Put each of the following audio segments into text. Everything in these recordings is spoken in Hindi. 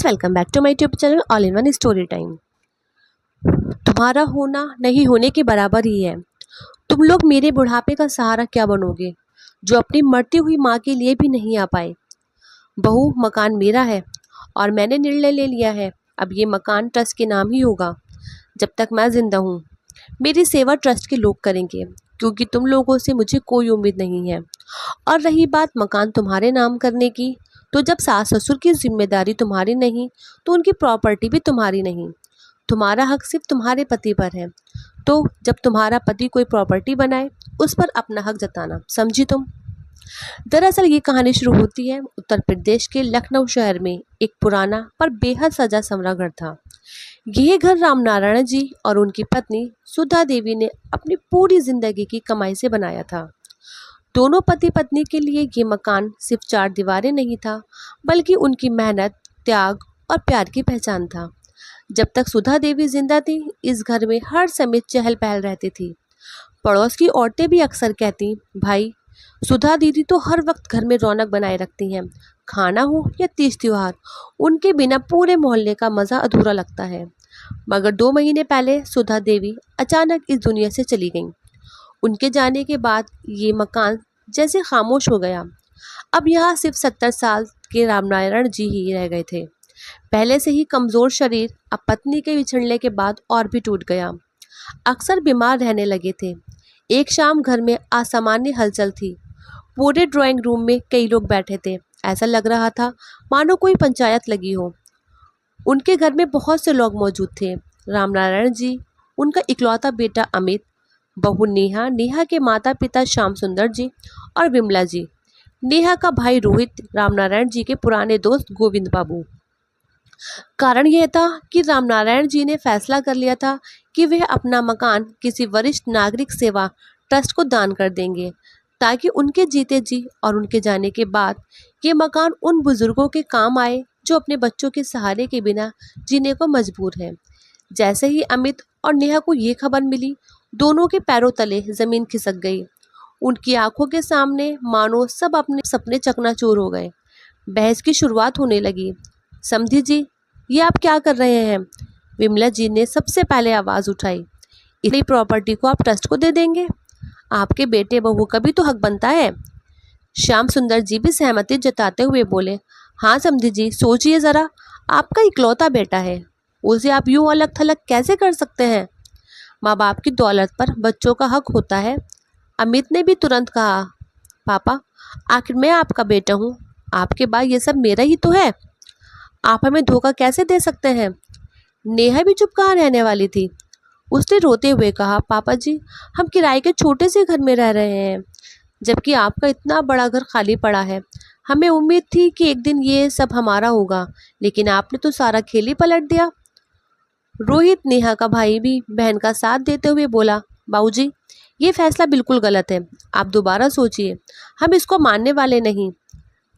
Friends, welcome back to my YouTube channel all in one story time. तुम्हारा होना नहीं होने के बराबर ही है। तुम लोग मेरे बुढ़ापे का सहारा क्या बनोगे, जो अपनी मरती हुई माँ के लिए भी नहीं आ पाए। बहू, मकान मेरा है और मैंने निर्णय ले लिया है। अब ये मकान ट्रस्ट के नाम ही होगा जब तक मैं जिंदा हूँ। मेरी सेवा ट्रस्ट के लोग करेंगे, क्योंकि तुम लोगों से मुझे कोई उम्मीद नहीं है। और रही बात मकान तुम्हारे नाम करने की, तो जब सास ससुर की जिम्मेदारी तुम्हारी नहीं, तो उनकी प्रॉपर्टी भी तुम्हारी नहीं। तुम्हारा हक सिर्फ तुम्हारे पति पर है। तो जब तुम्हारा पति कोई प्रॉपर्टी बनाए, उस पर अपना हक जताना, समझी तुम। दरअसल ये कहानी शुरू होती है उत्तर प्रदेश के लखनऊ शहर में। एक पुराना पर बेहद सजा संवरा घर था। ये घर रामनारायण जी और उनकी पत्नी सुधा देवी ने अपनी पूरी जिंदगी की कमाई से बनाया था। दोनों पति पत्नी के लिए ये मकान सिर्फ चार दीवारें नहीं था, बल्कि उनकी मेहनत, त्याग और प्यार की पहचान था। जब तक सुधा देवी जिंदा थी, इस घर में हर समय चहल पहल रहती थी। पड़ोस की औरतें भी अक्सर कहती, भाई, सुधा दीदी तो हर वक्त घर में रौनक बनाए रखती हैं। खाना हो या तीज त्योहार, उनके बिना पूरे मोहल्ले का मज़ा अधूरा लगता है। मगर 2 महीने पहले सुधा देवी अचानक इस दुनिया से चली गईं। उनके जाने के बाद ये मकान जैसे खामोश हो गया। अब यहाँ सिर्फ 70 साल के रामनारायण जी ही रह गए थे। पहले से ही कमज़ोर शरीर अब पत्नी के बिछड़ने के बाद और भी टूट गया। अक्सर बीमार रहने लगे थे। एक शाम घर में असामान्य हलचल थी। पूरे ड्राइंग रूम में कई लोग बैठे थे। ऐसा लग रहा था मानो कोई पंचायत लगी हो। उनके घर में बहुत से लोग मौजूद थे। रामनारायण जी, उनका इकलौता बेटा अमित, बहू नेहा, नेहा के माता पिता श्याम सुंदर जी और विमला जी, नेहा का भाई रोहित, रामनारायण जी के पुराने दोस्त गोविंद बाबू। कारण यह था कि रामनारायण जी ने फैसला कर लिया था कि वह अपना मकान किसी वरिष्ठ नागरिक सेवा ट्रस्ट को दान कर देंगे, ताकि उनके जीते जी और उनके जाने के बाद ये मकान उन बुजुर्गों के काम आए जो अपने बच्चों के सहारे के बिना जीने को मजबूर हैं। जैसे ही अमित और नेहा को ये खबर मिली, दोनों के पैरों तले जमीन खिसक गई। उनकी आंखों के सामने मानो सब अपने सपने चकनाचूर हो गए। बहस की शुरुआत होने लगी। समधी जी, ये आप क्या कर रहे हैं? विमला जी ने सबसे पहले आवाज़ उठाई। इतनी प्रॉपर्टी को आप ट्रस्ट को दे देंगे? आपके बेटे बहू का भी तो हक बनता है। श्याम सुंदर जी भी सहमति जताते हुए बोले, हाँ समधी जी, सोचिए ज़रा, आपका इकलौता बेटा है, उसे आप यूँ अलग थलग कैसे कर सकते हैं? माँ बाप की दौलत पर बच्चों का हक होता है। अमित ने भी तुरंत कहा, पापा, आखिर मैं आपका बेटा हूँ, आपके बाद ये सब मेरा ही तो है। आप हमें धोखा कैसे दे सकते हैं? नेहा भी चुप कहाँ रहने वाली थी। उसने रोते हुए कहा, पापा जी, हम किराए के छोटे से घर में रह रहे हैं, जबकि आपका इतना बड़ा घर खाली पड़ा है। हमें उम्मीद थी कि एक दिन ये सब हमारा होगा, लेकिन आपने तो सारा खेल ही पलट दिया। रोहित, नेहा का भाई, भी बहन का साथ देते हुए बोला, बाबूजी, ये फैसला बिल्कुल गलत है, आप दोबारा सोचिए, हम इसको मानने वाले नहीं।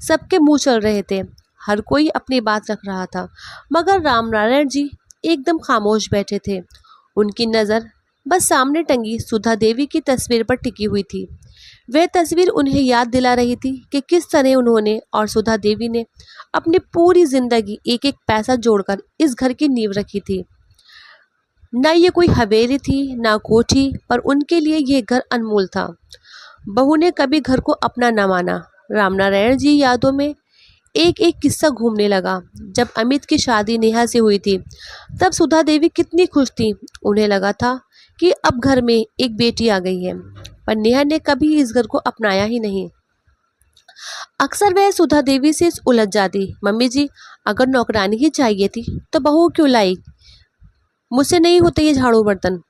सबके मुंह चल रहे थे, हर कोई अपनी बात रख रहा था, मगर रामनारायण जी एकदम खामोश बैठे थे। उनकी नज़र बस सामने टंगी सुधा देवी की तस्वीर पर टिकी हुई थी। वह तस्वीर उन्हें याद दिला रही थी कि किस तरह उन्होंने और सुधा देवी ने अपनी पूरी जिंदगी एक एक पैसा जोड़कर इस घर की नींव रखी थी। न ये कोई हवेली थी, ना कोठी, पर उनके लिए ये घर अनमोल था। बहू ने कभी घर को अपना न माना। रामनारायण जी यादों में एक एक किस्सा घूमने लगा। जब अमित की शादी नेहा से हुई थी, तब सुधा देवी कितनी खुश थी। उन्हें लगा था कि अब घर में एक बेटी आ गई है, पर नेहा ने कभी इस घर को अपनाया ही नहीं। अक्सर वह सुधा देवी से उलझ जाती, मम्मी जी, अगर नौकरानी ही चाहिए थी तो बहू क्यों लाई? मुझसे नहीं होते ये झाड़ू बर्तन।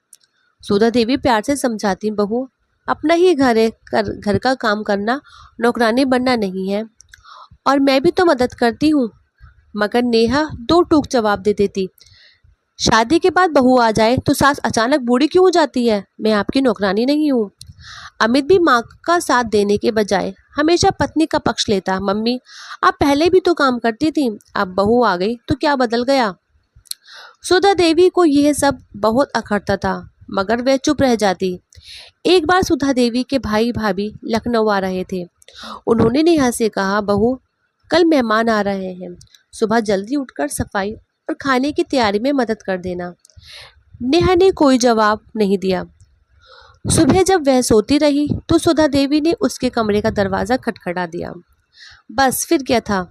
सुधा देवी प्यार से समझाती, बहू, अपना ही घर है, घर का काम करना नौकरानी बनना नहीं है, और मैं भी तो मदद करती हूँ। मगर नेहा दो टूक जवाब दे देती, शादी के बाद बहू आ जाए तो सास अचानक बूढ़ी क्यों हो जाती है? मैं आपकी नौकरानी नहीं हूँ। अमित भी माँ का साथ देने के बजाय हमेशा पत्नी का पक्ष लेता, मम्मी, आप पहले भी तो काम करती थी, अब बहू आ गई तो क्या बदल गया? सुधा देवी को यह सब बहुत अखरता था, मगर वह चुप रह जाती। एक बार सुधा देवी के भाई भाभी लखनऊ आ रहे थे। उन्होंने नेहा से कहा, बहू, कल मेहमान आ रहे हैं, सुबह जल्दी उठकर सफाई और खाने की तैयारी में मदद कर देना। नेहा ने कोई जवाब नहीं दिया। सुबह जब वह सोती रही तो सुधा देवी ने उसके कमरे का दरवाज़ा खटखटा दिया। बस फिर क्या था?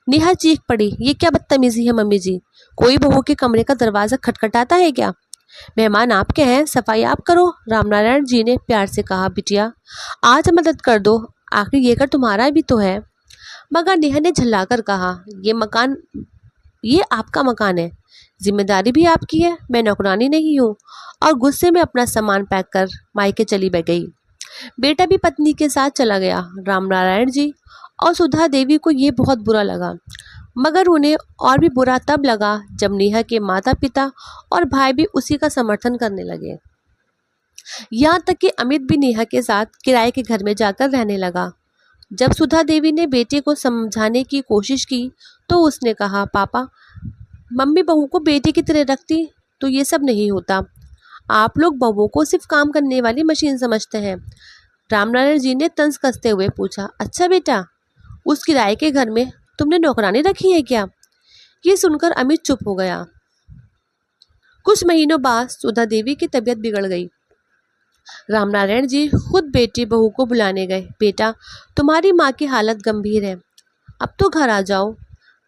नेहा चीख पड़ी, ये क्या बदतमीजी है मम्मी जी? कोई बहू के कमरे का दरवाज़ा खटखटाता है क्या? मेहमान आपके हैं, सफाई आप करो। रामनारायण जी ने प्यार से कहा, बिटिया आज मदद कर दो, आखिर ये घर तुम्हारा भी तो है। मगर नेहा ने झल्लाकर कहा, ये आपका मकान है, जिम्मेदारी भी आपकी है, मैं नौकरानी नहीं हूँ। और गुस्से में अपना सामान पैक कर मायके चली गई। बेटा भी पत्नी के साथ चला गया। रामनारायण जी और सुधा देवी को ये बहुत बुरा लगा, मगर उन्हें और भी बुरा तब लगा जब नेहा के माता पिता और भाई भी उसी का समर्थन करने लगे। यहाँ तक कि अमित भी नेहा के साथ किराए के घर में जाकर रहने लगा। जब सुधा देवी ने बेटे को समझाने की कोशिश की तो उसने कहा, पापा मम्मी बहू को बेटी की तरह रखती तो ये सब नहीं होता। आप लोग बहू को सिर्फ काम करने वाली मशीन समझते हैं। रामनारायण जी ने तंज कसते हुए पूछा, अच्छा बेटा, उस किराए के घर में तुमने नौकरानी रखी है क्या? ये सुनकर अमित चुप हो गया। कुछ महीनों बाद सुधा देवी की तबीयत बिगड़ गई। रामनारायण जी खुद बेटी बहू को बुलाने गए। बेटा, तुम्हारी माँ की हालत गंभीर है, अब तो घर आ जाओ।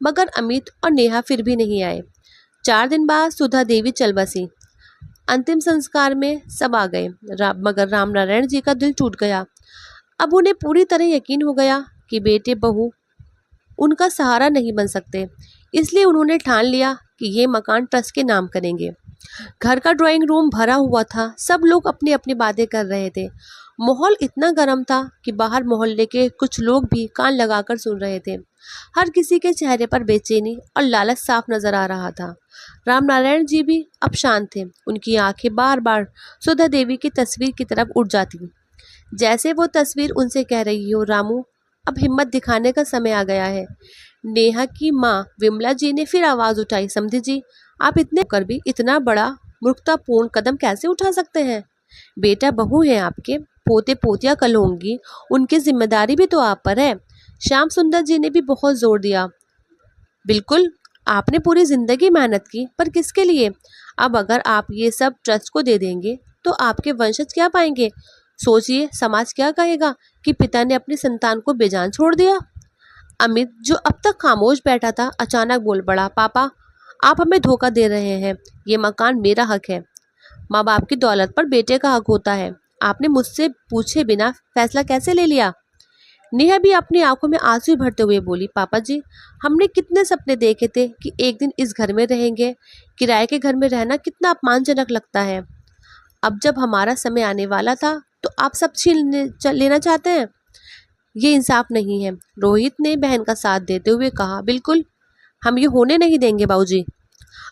मगर अमित और नेहा फिर भी नहीं आए। 4 दिन बाद सुधा देवी चल बसी। अंतिम संस्कार में सब आ गए, मगर रामनारायण जी का दिल टूट गया। अब उन्हें पूरी तरह यकीन हो गया कि बेटे बहू उनका सहारा नहीं बन सकते। इसलिए उन्होंने ठान लिया कि ये मकान ट्रस्ट के नाम करेंगे। घर का ड्राइंग रूम भरा हुआ था, सब लोग अपनी अपनी बातें कर रहे थे। माहौल इतना गर्म था कि बाहर मोहल्ले के कुछ लोग भी कान लगाकर सुन रहे थे। हर किसी के चेहरे पर बेचैनी और लालच साफ नजर आ रहा था। रामनारायण जी भी अब शांत थे। उनकी आंखें बार बार सुधा देवी की तस्वीर की तरफ उठ जाती, जैसे वो तस्वीर उनसे कह रही हो, रामू अब हिम्मत दिखाने का समय आ गया है। नेहा की माँ विमला जी ने फिर आवाज उठाई, समधी जी, आप इतने कर भी इतना बड़ा मूर्खतापूर्ण कदम कैसे उठा सकते हैं? बेटा बहू है आपके, पोते पोतियां कल होंगी, उनकी जिम्मेदारी भी तो आप पर है। श्याम सुंदर जी ने भी बहुत जोर दिया, बिल्कुल, आपने पूरी जिंदगी मेहनत की, पर किसके लिए? अब अगर आप ये सब ट्रस्ट को दे देंगे तो आपके वंशज क्या पाएंगे? सोचिए, समाज क्या कहेगा कि पिता ने अपनी संतान को बेजान छोड़ दिया। अमित, जो अब तक खामोश बैठा था, अचानक बोल पड़ा, पापा आप हमें धोखा दे रहे हैं, ये मकान मेरा हक है। माँ बाप की दौलत पर बेटे का हक होता है। आपने मुझसे पूछे बिना फैसला कैसे ले लिया? नेहा भी अपनी आंखों में आंसू भरते हुए बोली, पापा जी, हमने कितने सपने देखे थे कि एक दिन इस घर में रहेंगे। किराए के घर में रहना कितना अपमानजनक लगता है। अब जब हमारा समय आने वाला था तो आप सब लेना चाहते हैं, ये इंसाफ नहीं है। रोहित ने बहन का साथ देते हुए कहा, बिल्कुल, हम ये होने नहीं देंगे बाबूजी।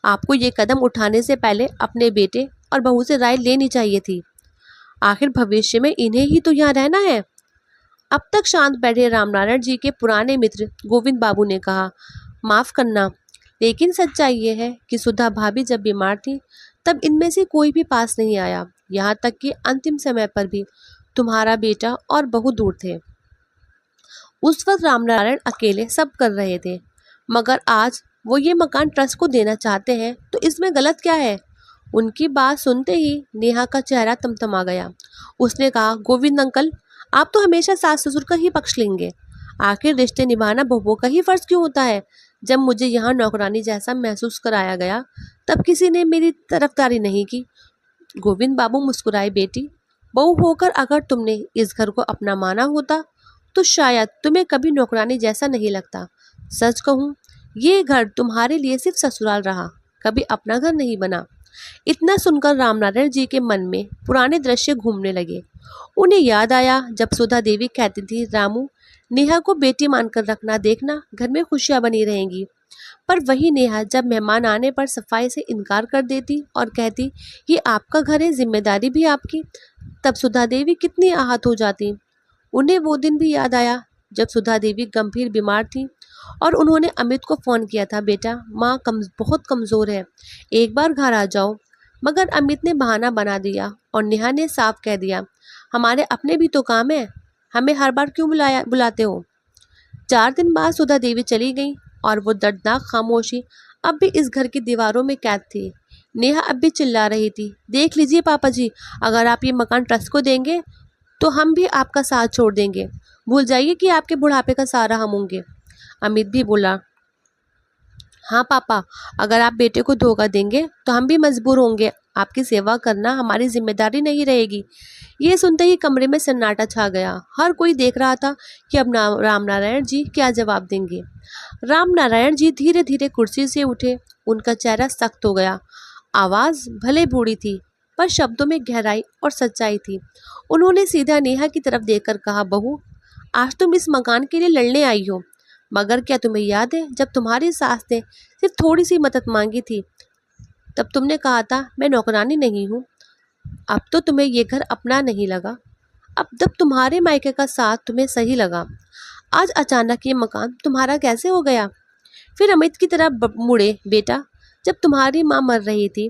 आपको ये कदम उठाने से पहले अपने बेटे और बहू से राय लेनी चाहिए थी। आखिर भविष्य में इन्हें ही तो यहाँ रहना है। अब तक शांत बैठे रामनारायण जी के पुराने मित्र गोविंद बाबू ने कहा, माफ करना, लेकिन सच्चाई ये है कि सुधा भाभी जब बीमार थी तब इनमें से कोई भी पास नहीं आया। यहाँ तक कि अंतिम समय पर भी तुम्हारा बेटा और बहू दूर थे। उस वक्त रामनारायण अकेले सब कर रहे थे, मगर आज वो ये मकान ट्रस्ट को देना चाहते हैं, तो इसमें गलत क्या है? उनकी बात सुनते ही नेहा का चेहरा तमतमा गया। उसने कहा, गोविंद अंकल, आप तो हमेशा सास ससुर का ही पक्ष लेंगे। आखिर रिश्ते निभाना बहुओं का ही फर्ज क्यों होता है? जब मुझे यहाँ नौकरानी जैसा महसूस कराया गया तब किसी ने मेरी तरफदारी नहीं की। गोविंद बाबू मुस्कुराए, बेटी, बहू होकर अगर तुमने इस घर को अपना माना होता तो शायद तुम्हें कभी नौकरानी जैसा नहीं लगता। सच कहूँ, ये घर तुम्हारे लिए सिर्फ ससुराल रहा, कभी अपना घर नहीं बना। इतना सुनकर रामनारायण जी के मन में पुराने दृश्य घूमने लगे। उन्हें याद आया जब सुधा देवी कहती थी, रामू, नेहा को बेटी मानकर रखना, देखना घर में खुशियां बनी रहेंगी। पर वही नेहा जब मेहमान आने पर सफाई से इनकार कर देती और कहती, ये आपका घर है, जिम्मेदारी भी आपकी, तब सुधा देवी कितनी आहत हो जाती। उन्हें वो दिन भी याद आया जब सुधा देवी गंभीर बीमार थी और उन्होंने अमित को फ़ोन किया था, बेटा माँ बहुत कमज़ोर है, एक बार घर आ जाओ। मगर अमित ने बहाना बना दिया और नेहा ने साफ कह दिया, हमारे अपने भी तो काम है, हमें हर बार क्यों बुलाते हो? 4 दिन बाद सुधा देवी चली गई और वो दर्दनाक खामोशी अब भी इस घर की दीवारों में कैद थी। नेहा अब भी चिल्ला रही थी, देख लीजिए पापा जी, अगर आप ये मकान ट्रस्ट को देंगे तो हम भी आपका साथ छोड़ देंगे। भूल जाइए कि आपके बुढ़ापे का सहारा हम होंगे। अमित भी बोला, हाँ पापा, अगर आप बेटे को धोखा देंगे तो हम भी मजबूर होंगे। आपकी सेवा करना हमारी जिम्मेदारी नहीं रहेगी। ये सुनते ही कमरे में सन्नाटा छा गया। हर कोई देख रहा था कि अब राम नारायण जी क्या जवाब देंगे। राम नारायण जी धीरे धीरे कुर्सी से उठे। उनका चेहरा सख्त हो गया। आवाज़ भले बूढ़ी थी पर शब्दों में गहराई और सच्चाई थी। उन्होंने सीधा नेहा की तरफ देखकर कहा, बहू, आज तुम इस मकान के लिए लड़ने आई हो, मगर क्या तुम्हें याद है जब तुम्हारी सास ने सिर्फ थोड़ी सी मदद मांगी थी तब तुमने कहा था मैं नौकरानी नहीं हूँ। अब तो तुम्हें ये घर अपना नहीं लगा। अब जब तुम्हारे मायके का साथ तुम्हें सही लगा, आज अचानक ये मकान तुम्हारा कैसे हो गया? फिर अमित की तरफ मुड़े, बेटा, जब तुम्हारी माँ मर रही थी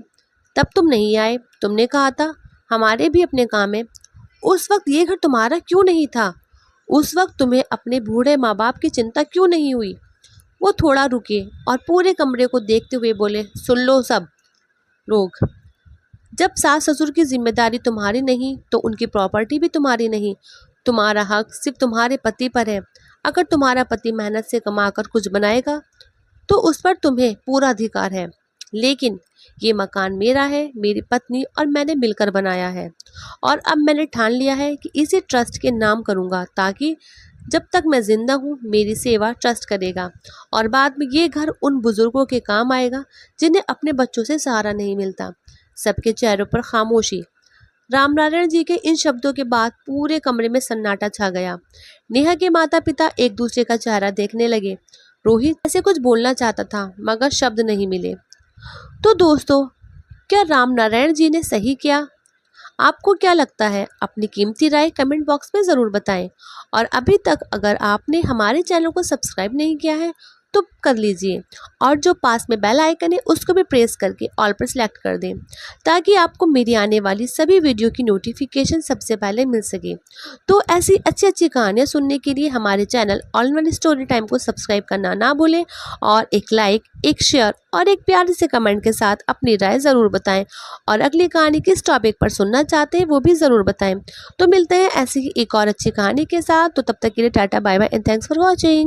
तब तुम नहीं आए। तुमने कहा था हमारे भी अपने काम है। उस वक्त ये घर तुम्हारा क्यों नहीं था? उस वक्त तुम्हें अपने बूढ़े माँ बाप की चिंता क्यों नहीं हुई? वो थोड़ा रुके और पूरे कमरे को देखते हुए बोले, सुन लो सब लोग, जब सास ससुर की जिम्मेदारी तुम्हारी नहीं तो उनकी प्रॉपर्टी भी तुम्हारी नहीं। तुम्हारा हक सिर्फ तुम्हारे पति पर है। अगर तुम्हारा पति मेहनत से कमाकर कुछ बनाएगा तो उस पर तुम्हें पूरा अधिकार है, लेकिन ये मकान मेरा है, मेरी पत्नी और मैंने मिलकर बनाया है। और अब मैंने ठान लिया है कि इसे ट्रस्ट के नाम करूँगा, ताकि जब तक मैं जिंदा हूँ मेरी सेवा ट्रस्ट करेगा और बाद में ये घर उन बुजुर्गों के काम आएगा जिन्हें अपने बच्चों से सहारा नहीं मिलता। सबके चेहरों पर खामोशी। रामनारायण जी के इन शब्दों के बाद पूरे कमरे में सन्नाटा छा गया। नेहा के माता पिता एक दूसरे का चेहरा देखने लगे। रोहित ऐसे कुछ बोलना चाहता था मगर शब्द नहीं मिले। तो दोस्तों, क्या रामनारायण जी ने सही किया? आपको क्या लगता है? अपनी कीमती राय कमेंट बॉक्स में ज़रूर बताएं। और अभी तक अगर आपने हमारे चैनल को सब्सक्राइब नहीं किया है तो कर लीजिए और जो पास में बेल आइकन है उसको भी प्रेस करके ऑल पर सेलेक्ट कर दें, ताकि आपको मेरी आने वाली सभी वीडियो की नोटिफिकेशन सबसे पहले मिल सके। तो ऐसी अच्छी अच्छी कहानियाँ सुनने के लिए हमारे channel all in one story time को सब्सक्राइब करना ना भूलें और एक लाइक, एक शेयर और एक प्यारे से कमेंट के साथ अपनी राय ज़रूर बताएं। और अगली कहानी किस टॉपिक पर सुनना चाहते हैं वो भी ज़रूर बताएं। तो मिलते हैं ऐसी ही एक और अच्छी कहानी के साथ। तो तब तक के लिए tata, bye bye and thanks for watching.